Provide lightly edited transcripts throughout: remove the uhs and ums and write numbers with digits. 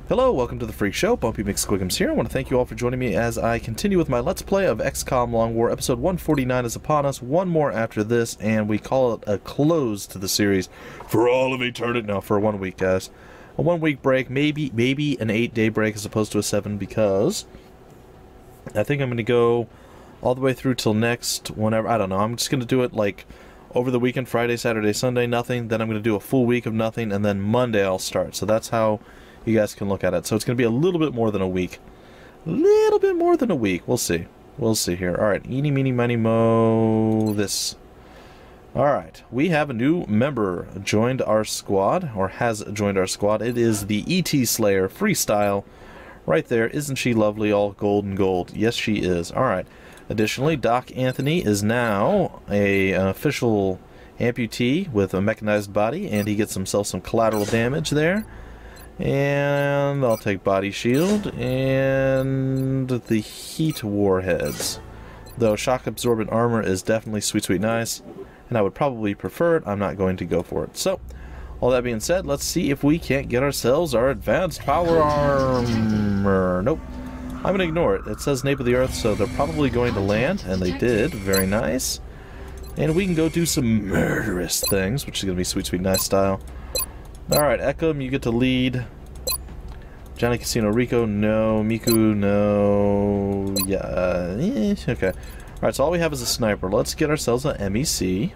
Hello, welcome to the Freak Show. Bumpy McSquigums here. I want to thank you all for joining me as I continue with my Let's Play of Xcom Long War. Episode 149 is upon us. One more after this, and we call it a close to the series for all of eternity. No, for 1 week, guys. A 1 week break, maybe an 8-day break as opposed to a 7, because I think I'm going to go all the way through till next, whenever, I don't know. I'm just going to do it like over the weekend, Friday, Saturday, Sunday, nothing. Then I'm going to do a full week of nothing, and then Monday I'll start. So that's how you guys can look at it. So it's going to be a little bit more than a week. A little bit more than a week. We'll see. We'll see here. Alright, eeny, meeny, miny, mo, this. Alright, we have a new member joined our squad, or has joined our squad. It is the E.T. Slayer Freestyle. Right there. Isn't she lovely? All gold and gold. Yes, she is. Alright. Additionally, Doc Anthony is now an official amputee with a mechanized body, and he gets himself some collateral damage there. And I'll take body shield and the heat warheads. Though shock absorbent armor is definitely sweet, sweet nice, and I would probably prefer it. I'm not going to go for it. So, all that being said, let's see if we can't get ourselves our advanced power armor. Nope. I'm going to ignore it. It says Nape of the Earth, so they're probably going to land, and they did. Very nice. And we can go do some murderous things, which is going to be sweet, sweet nice style. Alright, Xcom, you get to lead. Johnny Casino Rico, no. Miku, no. Yeah, okay. Alright, so all we have is a sniper. Let's get ourselves an MEC.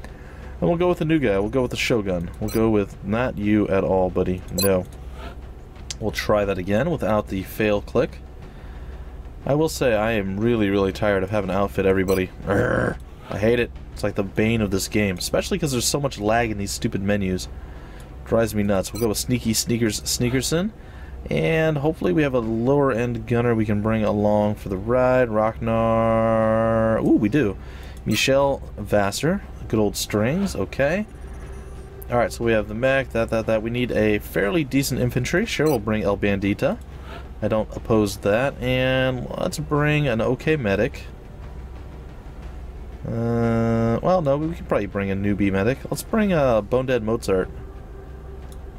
And we'll go with the new guy. We'll go with the Shogun. We'll go with not you at all, buddy. No. We'll try that again without the fail click. I will say I am really, really tired of having to outfit everybody. Urgh. I hate it. It's like the bane of this game. Especially because there's so much lag in these stupid menus. Drives me nuts. We'll go with Sneaky Sneakerson. And hopefully we have a lower end gunner we can bring along for the ride. Rocknar. Ooh, we do. Michelle Vassar. Good old strings. Okay. Alright, so we have the mech. That. We need a fairly decent infantry. Sure, we'll bring El Bandita. I don't oppose that. And let's bring an okay medic. Well, no, we could probably bring a newbie medic. Let's bring a Bone Dead Mozart.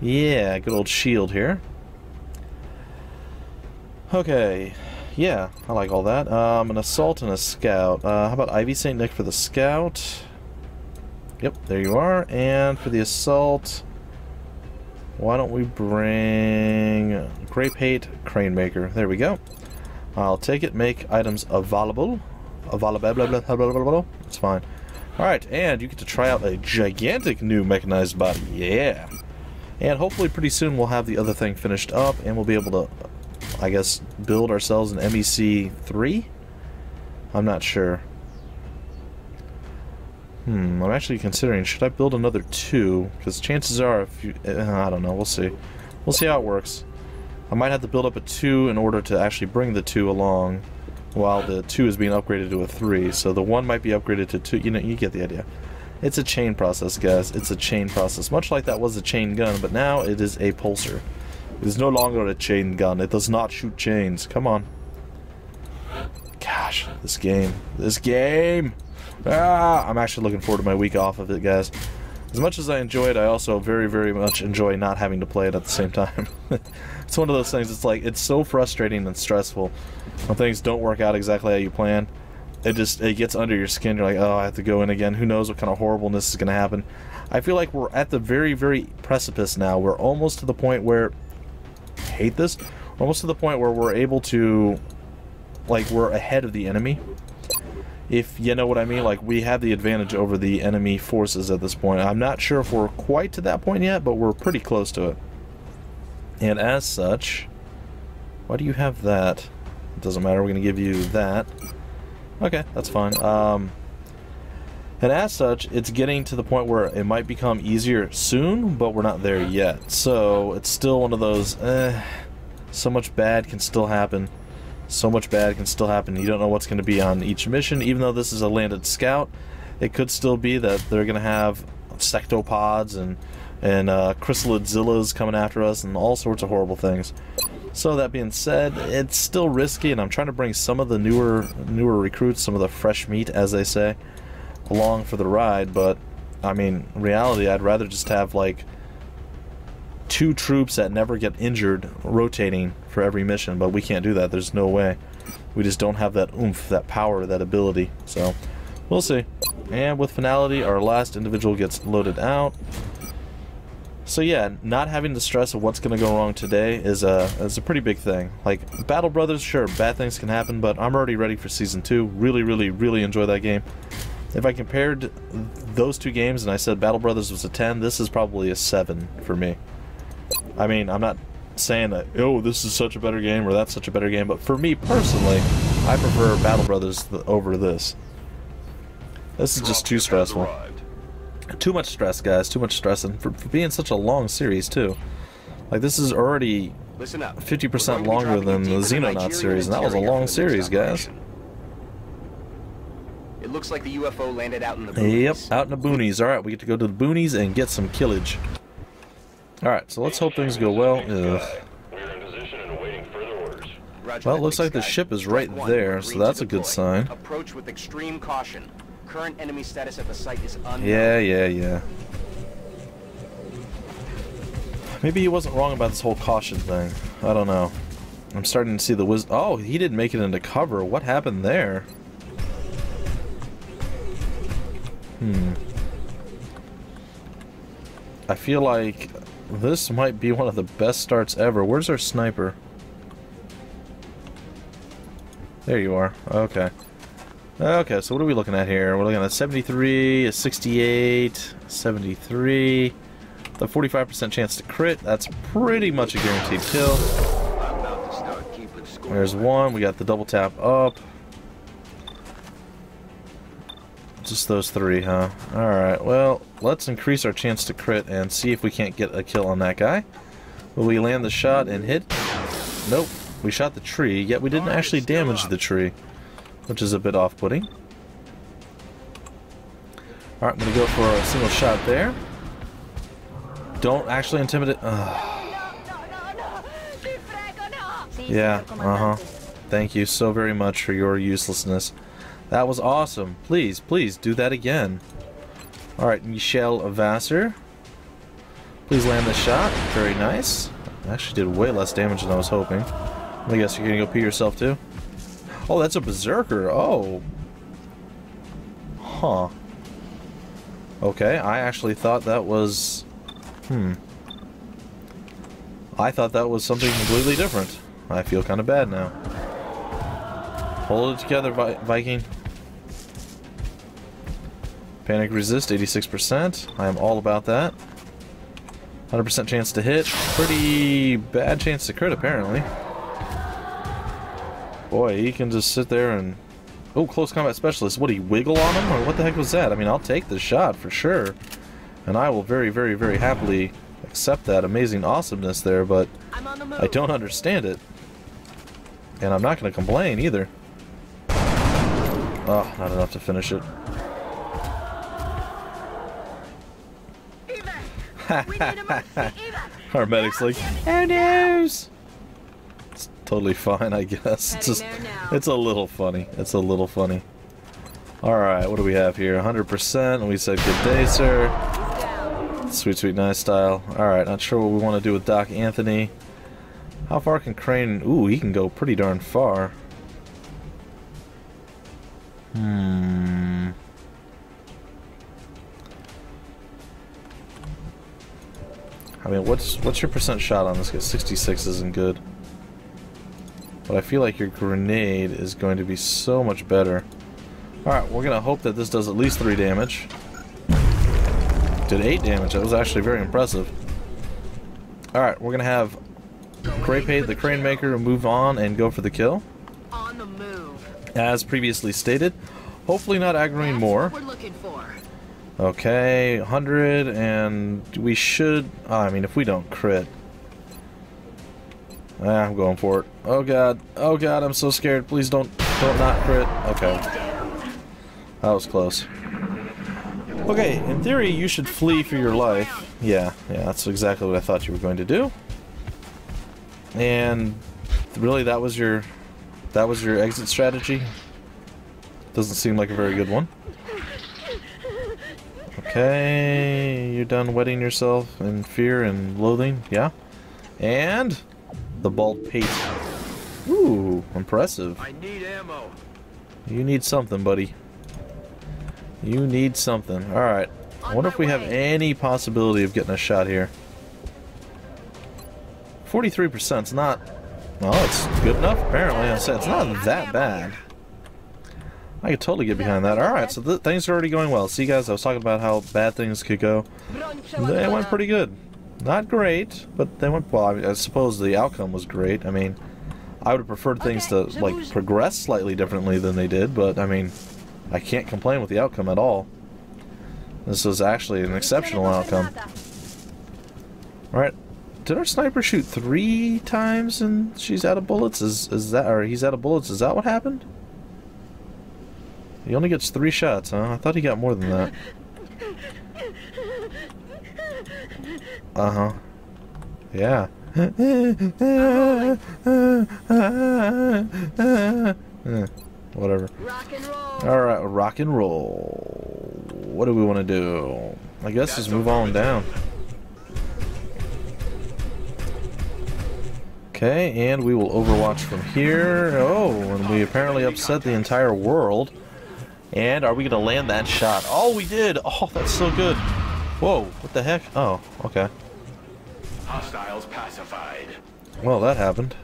Yeah, good old shield here. Okay, yeah, I like all that. An assault and a scout. How about Ivy St. Nick for the scout? Yep, there you are. And for the assault, why don't we bring Grape Hate Crane Maker? There we go. I'll take it. Make items available. It's fine. Alright, and you get to try out a gigantic new mechanized body. Yeah. And hopefully pretty soon we'll have the other thing finished up, and we'll be able to, I guess, build ourselves an MEC 3? I'm not sure. I'm actually considering, should I build another 2? Because chances are, if you, I don't know, we'll see. We'll see how it works. I might have to build up a 2 in order to actually bring the 2 along, while the 2 is being upgraded to a 3. So the 1 might be upgraded to 2. You know, you get the idea. It's a chain process, guys. It's a chain process. Much like that was a chain gun, but now it is a pulsar. It is no longer a chain gun. It does not shoot chains. Come on. Gosh, this game. This game! Ah, I'm actually looking forward to my week off of it, guys. As much as I enjoy it, I also very, very much enjoy not having to play it at the same time. It's one of those things, it's like, it's so frustrating and stressful when things don't work out exactly how you plan. It gets under your skin. You're like, oh, I have to go in again. Who knows what kind of horribleness is going to happen. I feel like we're at the very, very precipice now. We're almost to the point where, I hate this, we're almost to the point where we're able to, like, we're ahead of the enemy. If you know what I mean, like, we have the advantage over the enemy forces at this point. I'm not sure if we're quite to that point yet, but we're pretty close to it. And as such, why do you have that? It doesn't matter, we're going to give you that. Okay, that's fine. And as such, it's getting to the point where it might become easier soon, but we're not there yet. So, it's still one of those, so much bad can still happen. So much bad can still happen. You don't know what's going to be on each mission. Even though this is a landed scout, it could still be that they're going to have sectopods and chrysalidzillas coming after us and all sorts of horrible things. So that being said, it's still risky, and I'm trying to bring some of the newer recruits, some of the fresh meat, as they say, along for the ride. But I mean, in reality, I'd rather just have like 2 troops that never get injured rotating for every mission, but we can't do that. There's no way. We just don't have that oomph, that power, that ability. So, we'll see. And with finality, our last individual gets loaded out. So yeah, not having the stress of what's going to go wrong today is a pretty big thing. Like, Battle Brothers, sure, bad things can happen, but I'm already ready for Season 2. Really, really, really enjoy that game. If I compared those 2 games and I said Battle Brothers was a 10, this is probably a 7 for me. I mean, I'm not saying that, oh, this is such a better game or that's such a better game, but for me personally, I prefer Battle Brothers over this. This is just too stressful. Too much stress, guys. Too much stress, and for being such a long series too. Like, this is already 50% longer than the Xenonaut series, and that was a long series, guys. It looks like the UFO landed out in the boonies. Yep, out in the boonies. All right, we get to go to the boonies and get some killage. All right, so let's hope things go well. Well, it looks like the ship is right there, so that's a good sign. Approach with extreme caution. Current enemy status at the site is unknown. Yeah. Maybe he wasn't wrong about this whole caution thing. I don't know. I'm starting to see the oh, he didn't make it into cover. What happened there? I feel like this might be one of the best starts ever. Where's our sniper? There you are. Okay. Okay, so what are we looking at here? We're looking at 73, a 68, 73, the 45% chance to crit. That's pretty much a guaranteed kill. There's one. We got the double tap up. Just those 3, huh? Alright, well, let's increase our chance to crit and see if we can't get a kill on that guy. Will we land the shot and hit? Nope. We shot the tree, yet we didn't actually damage the tree, which is a bit off-putting. Alright, I'm going to go for a single shot there. Don't actually intimidate. Yeah, Thank you so very much for your uselessness. That was awesome. Please, please do that again. Alright, Michelle Vassar. Please land the shot. Very nice. Actually did way less damage than I was hoping. I guess you're going to go pee yourself too? Oh, that's a berserker. Oh. Huh. Okay, I actually thought that was... I thought that was something completely different. I feel kind of bad now. Hold it together, Viking. Panic resist, 86%. I am all about that. 100% chance to hit. Pretty bad chance to crit, apparently. Boy, he can just sit there and... Oh, close combat specialist. What, he wiggle on him? Or what the heck was that? I mean, I'll take the shot for sure. And I will very, very, very happily accept that amazing awesomeness there, but I don't understand it. And I'm not going to complain either. Oh, not enough to finish it. Our medic's like, oh no! It's totally fine, I guess. It's just, it's a little funny. It's a little funny. Alright, what do we have here? 100%, and we said good day, sir. Sweet, sweet, nice style. Alright, not sure what we want to do with Doc Anthony. How far can Crane... Ooh, he can go pretty darn far. I mean, what's your percent shot on this guy? 66 isn't good. But I feel like your grenade is going to be so much better. Alright, we're going to hope that this does at least 3 damage. Did 8 damage. That was actually very impressive. Alright, we're going to have Greypate, the Crane Maker, move on and go for the kill. On the move. As previously stated. Hopefully not aggroing more. We're looking for. Okay, 100, and we should... I mean, if we don't crit... I'm going for it. Oh god, I'm so scared. Please don't not crit. Okay. That was close. Okay, in theory, you should flee for your life. Yeah, that's exactly what I thought you were going to do. And really, that was your exit strategy? Doesn't seem like a very good one. Okay, you're done wetting yourself in fear and loathing, yeah? And the bald pate. Ooh, impressive. I need ammo. You need something, buddy. You need something. Alright. I wonder if we have any possibility of getting a shot here. 43% is not... Well, it's good enough, apparently. It's not that bad. I could totally get behind that. Alright, so things are already going well. See, guys, I was talking about how bad things could go. They went pretty good. Not great, but they went... Well, I suppose the outcome was great. I mean, I would have preferred things to, like, progress slightly differently than they did, but, I mean, I can't complain with the outcome at all. This was actually an exceptional outcome. Alright. Did our sniper shoot 3 times and she's out of bullets? Is that... Or he's out of bullets. Is that what happened? He only gets 3 shots, huh? I thought he got more than that. Uh-huh. Yeah. Whatever. Alright, rock and roll. What do we want to do? I guess just move on down. Okay, and we will overwatch from here. Oh, and we apparently upset the entire world. And are we going to land that shot? Oh, we did! Oh, that's so good. Whoa, what the heck? Oh, okay. Hostiles pacified. Well, that happened.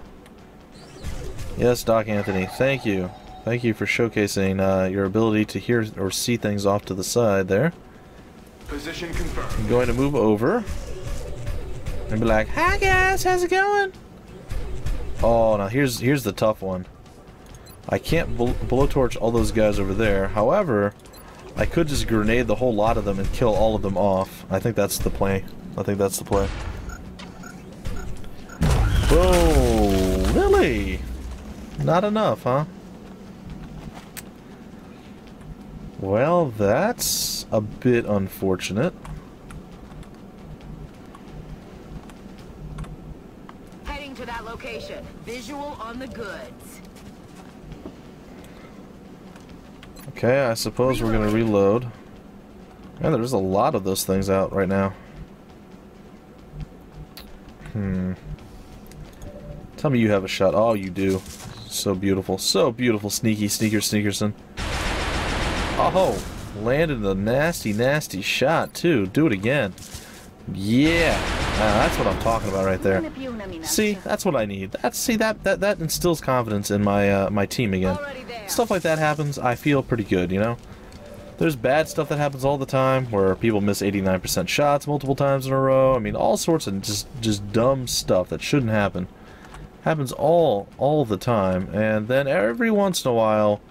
Yes, Doc Anthony, thank you. Thank you for showcasing your ability to hear or see things off to the side there. Position confirmed. I'm going to move over and be like, "Hi guys, how's it going?" Oh, now here's the tough one. I can't blowtorch all those guys over there. However, I could just grenade the whole lot of them and kill all of them off. I think that's the play. Whoa, really? Not enough, huh? Well, that's a bit unfortunate. Heading to that location. Visual on the goods. Okay, I suppose we're gonna reload. And there's a lot of those things out right now. Tell me you have a shot. Oh, you do. So beautiful. So beautiful, Sneaky Sneakerson. Oh, landed a nasty, nasty shot, too. Do it again. Yeah. That's what I'm talking about right there. See, that's what I need. That instills confidence in my my team again. Stuff like that happens, I feel pretty good, you know? There's bad stuff that happens all the time, where people miss 89% shots multiple times in a row. I mean, all sorts of just dumb stuff that shouldn't happen. Happens all the time, and then every once in a while,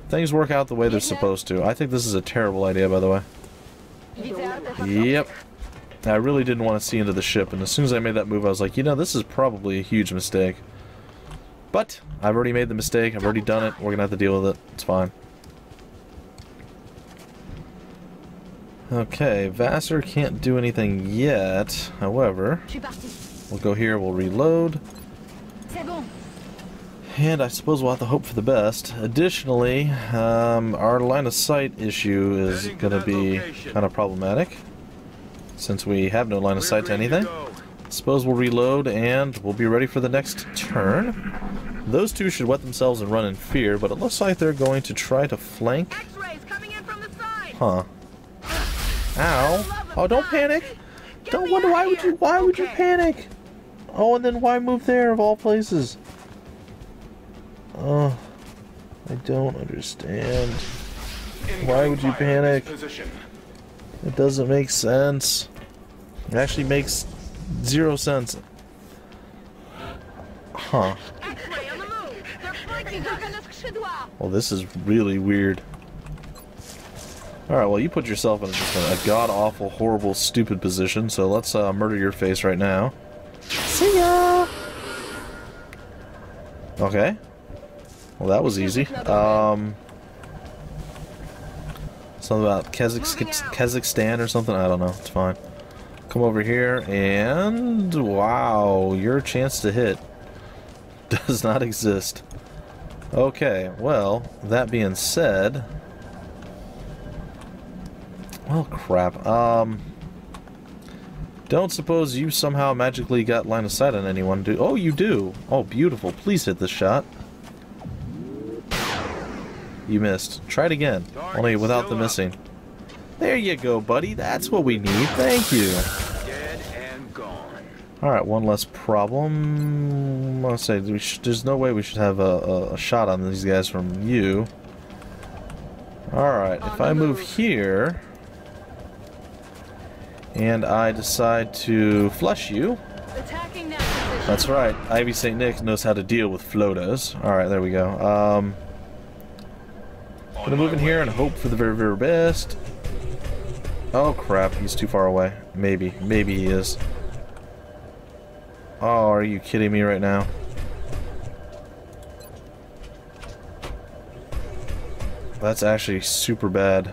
things work out the way they're supposed to. I think this is a terrible idea, by the way. Yep. I really didn't want to see into the ship, and as soon as I made that move, I was like, you know, this is probably a huge mistake. But I've already made the mistake. I've already done it. We're gonna have to deal with it. It's fine. Okay, Vassar can't do anything yet. However, we'll go here. We'll reload. And I suppose we'll have to hope for the best. Additionally, our line of sight issue is going to be kind of problematic, since we have no line of sight to anything. Suppose we'll reload and we'll be ready for the next turn. Those two should wet themselves and run in fear, but it looks like they're going to try to flank. Huh. Ow. Oh, don't panic. Don't wonder why would you panic? Oh, and then why move there of all places? Oh, I don't understand. Why would you panic? It doesn't make sense. It actually makes 0 sense. Huh. Well, this is really weird. Alright, well, you put yourself in just a god-awful, horrible, stupid position, so let's murder your face right now. See ya! Okay. Well, that was easy. Something about Kazakhstan or something? I don't know. It's fine. Come over here, and... wow, your chance to hit does not exist. Okay, well, that being said... Well, crap. Don't suppose you somehow magically got line of sight on anyone, do? Oh, you do. Oh, beautiful. Please hit this shot. You missed. Try it again. Only without the missing. There you go, buddy. That's what we need. Thank you. Dead and gone. Alright, one less problem. I'll say, there's no way we should have a shot on these guys from you. Alright, if I move here... and I decide to flush you. Attacking that position. That's right. Ivy St. Nick knows how to deal with floaters. Alright, there we go. Gonna move in here and hope for the very, very best. Oh crap, he's too far away. Maybe. Maybe he is. Oh, are you kidding me right now? That's actually super bad.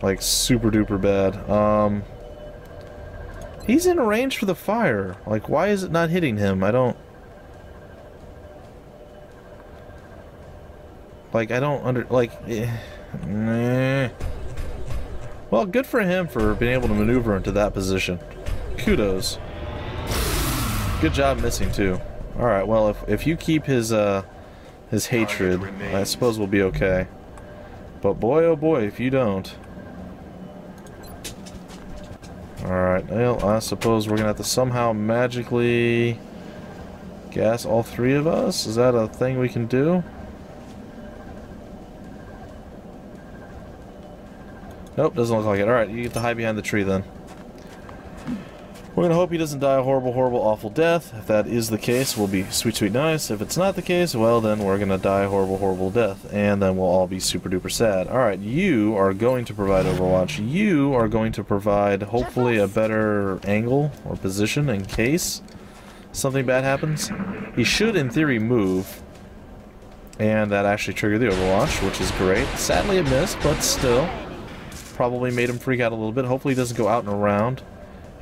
Like, super duper bad. He's in range for the fire. Like, why is it not hitting him? I don't... Like, I don't nah. Well, good for him for being able to maneuver into that position. Kudos. Good job missing, too. Alright, well, if you keep his hatred, I suppose we'll be okay. But boy, oh boy, if you don't... Alright, well, I suppose we're gonna have to somehow magically gas all three of us? Is that a thing we can do? Nope, doesn't look like it. Alright, you get to hide behind the tree then. We're gonna hope he doesn't die a horrible, horrible, awful death. If that is the case, we'll be sweet, sweet nice. If it's not the case, well then we're gonna die a horrible, horrible death. And then we'll all be super duper sad. Alright, you are going to provide Overwatch. You are going to provide, hopefully, a better angle or position in case something bad happens. He should, in theory, move. And that actually triggered the Overwatch, which is great. Sadly it missed, but still. Probably made him freak out a little bit. Hopefully he doesn't go out and around.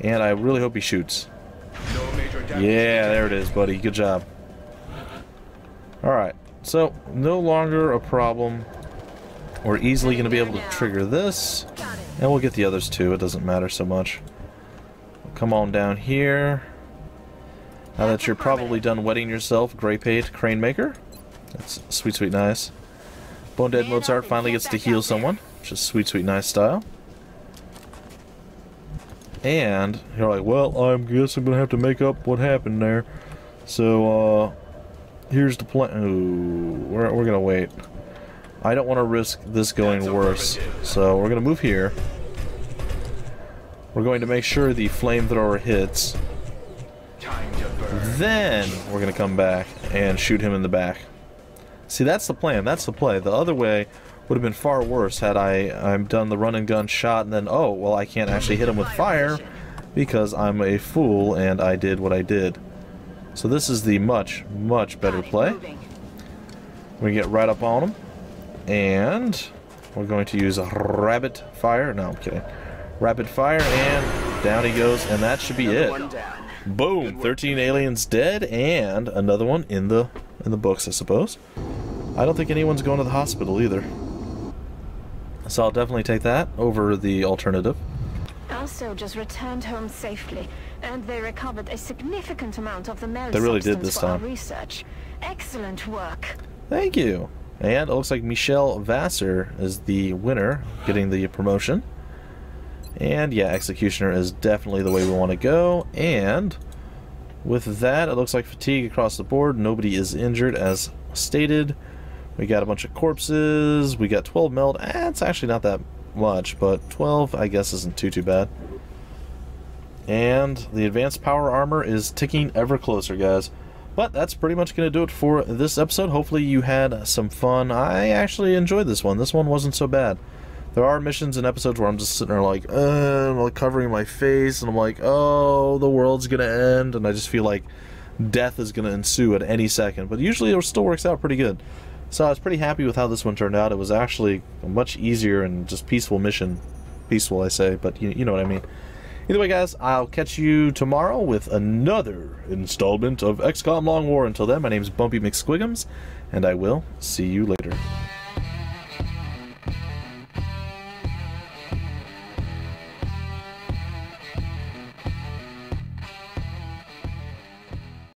And I really hope he shoots. No major damage. Yeah, there it is, buddy. Good job. Alright, so no longer a problem. We're easily going to be able to trigger this. And we'll get the others too. It doesn't matter so much. Come on down here. Now that you're probably done wetting yourself, Grey Pate Crane Maker. That's sweet, sweet nice. Bone Dead Mozart finally gets to heal someone, which is sweet, sweet nice style. And you're like, well, I guess I'm gonna have to make up what happened there. So, here's the plan. Ooh, we're gonna wait. I don't want to risk this going worse, so we're gonna move here. We're going to make sure the flamethrower hits. Time to burn. Then we're gonna come back and shoot him in the back. See, that's the plan. That's the play. The other way would have been far worse had I'm done the run and gun shot and then, oh, well, I can't actually hit him with fire because I'm a fool and I did what I did. So this is the much, much better play. We get right up on him and we're going to use a rapid fire. No, I'm kidding. Rapid fire and down he goes, and that should be it. Boom! 13 aliens dead and another one in the books, I suppose. I don't think anyone's going to the hospital either. So I'll definitely take that over the alternative. Our soldiers returned home safely, and they recovered a significant amount of the Mel They really did substance this for our time. research. Excellent work. Thank you. And it looks like Michelle Vassar is the winner, getting the promotion. And yeah, Executioner is definitely the way we want to go. And with that, it looks like fatigue across the board. Nobody is injured as stated. We got a bunch of corpses. We got 12 meld. It's actually not that much, but 12 I guess isn't too bad. And the advanced power armor is ticking ever closer, guys. But that's pretty much going to do it for this episode. Hopefully you had some fun. I actually enjoyed this one. This one wasn't so bad. There are missions and episodes where I'm just sitting there like, I'm like covering my face, and I'm like, oh, the world's going to end, and I just feel like death is going to ensue at any second. But usually it still works out pretty good. So I was pretty happy with how this one turned out. It was actually a much easier and just peaceful mission. Peaceful, I say, but you know what I mean. Either way, guys, I'll catch you tomorrow with another installment of XCOM Long War. Until then, my name's Bumpy McSquigums, and I will see you later.